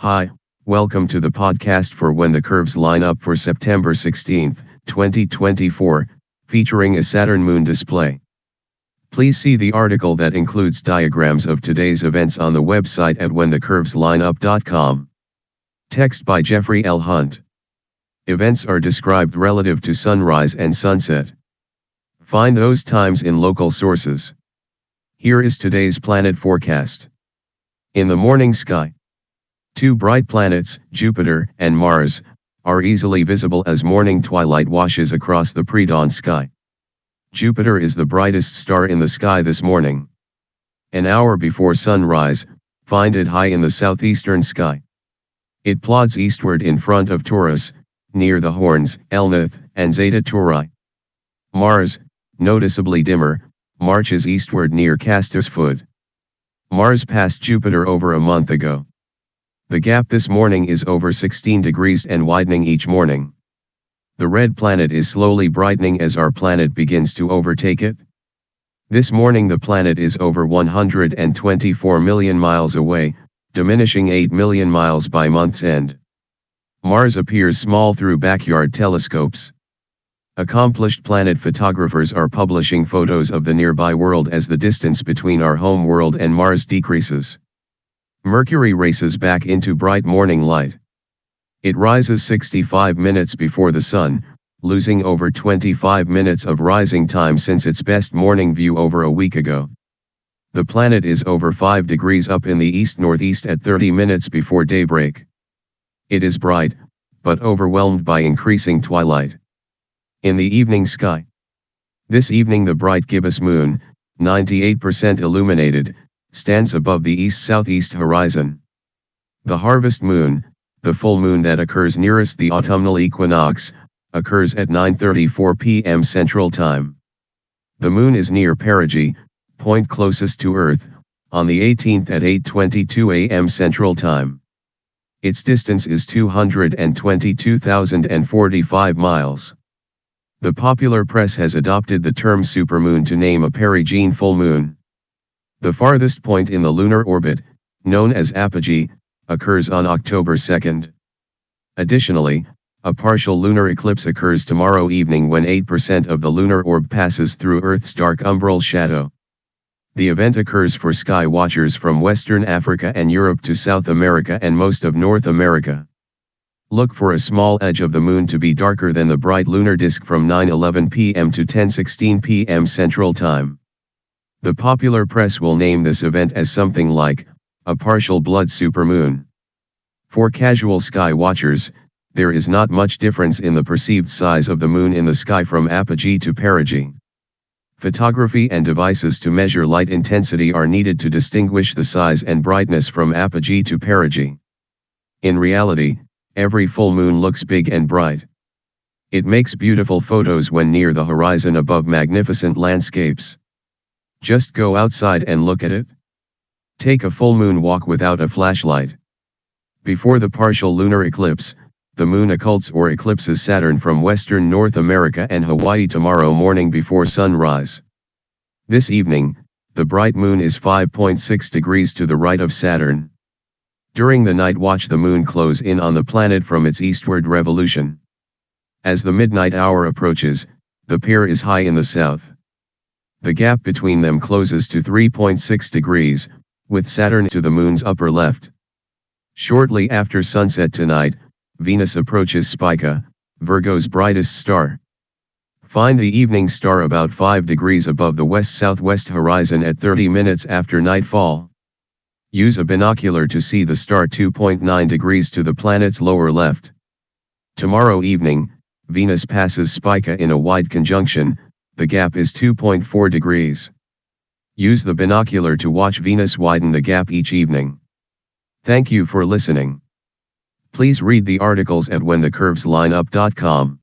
Hi, welcome to the podcast for When the Curves Line Up for September 16, 2024, featuring a Saturn moon display. Please see the article that includes diagrams of today's events on the website at whenthecurveslineup.com. Text by Jeffrey L. Hunt. Events are described relative to sunrise and sunset. Find those times in local sources. Here is today's planet forecast. In the morning sky, two bright planets, Jupiter and Mars, are easily visible as morning twilight washes across the pre-dawn sky. Jupiter is the brightest star in the sky this morning. An hour before sunrise, find it high in the southeastern sky. It plods eastward in front of Taurus, near the Horns, Elnath, and Zeta Tauri. Mars, noticeably dimmer, marches eastward near Castor's Foot. Mars passed Jupiter over a month ago. The gap this morning is over 16 degrees and widening each morning. The red planet is slowly brightening as our planet begins to overtake it. This morning the planet is over 124 million miles away, diminishing 8 million miles by month's end. Mars appears small through backyard telescopes. Accomplished planet photographers are publishing photos of the nearby world as the distance between our home world and Mars decreases. Mercury races back into bright morning light. It rises 65 minutes before the sun, losing over 25 minutes of rising time since its best morning view over a week ago. The planet is over 5 degrees up in the east-northeast at 30 minutes before daybreak. It is bright, but overwhelmed by increasing twilight. In the evening sky. This evening the bright gibbous moon, 98% illuminated, stands above the east-southeast horizon. The harvest moon, the full moon that occurs nearest the autumnal equinox, occurs at 9:34 p.m. Central Time. The moon is near perigee, point closest to Earth, on the 18th at 8:22 a.m. Central Time. Its distance is 222,045 miles. The popular press has adopted the term supermoon to name a perigee full moon. The farthest point in the lunar orbit, known as apogee, occurs on October 2nd. Additionally, a partial lunar eclipse occurs tomorrow evening when 8% of the lunar orb passes through Earth's dark umbral shadow. The event occurs for sky watchers from Western Africa and Europe to South America and most of North America. Look for a small edge of the moon to be darker than the bright lunar disk from 9:11 p.m. to 10:16 p.m. Central Time. The popular press will name this event as something like a partial blood supermoon. For casual sky watchers, there is not much difference in the perceived size of the moon in the sky from apogee to perigee. Photography and devices to measure light intensity are needed to distinguish the size and brightness from apogee to perigee. In reality, every full moon looks big and bright. It makes beautiful photos when near the horizon above magnificent landscapes. Just go outside and look at it. Take a full moon walk without a flashlight. Before the partial lunar eclipse, the moon occults or eclipses Saturn from western North America and Hawaii tomorrow morning before sunrise. This evening, the bright moon is 5.6 degrees to the right of Saturn. During the night watch the moon close in on the planet from its eastward revolution. As the midnight hour approaches, the pair is high in the south. The gap between them closes to 3.6 degrees, with Saturn to the moon's upper left. Shortly after sunset tonight, Venus approaches Spica, Virgo's brightest star. Find the evening star about 5 degrees above the west-southwest horizon at 30 minutes after nightfall. Use a binocular to see the star 2.9 degrees to the planet's lower left. Tomorrow evening, Venus passes Spica in a wide conjunction, the gap is 2.4 degrees. Use the binocular to watch Venus widen the gap each evening. Thank you for listening. Please read the articles at whenthecurveslineup.com.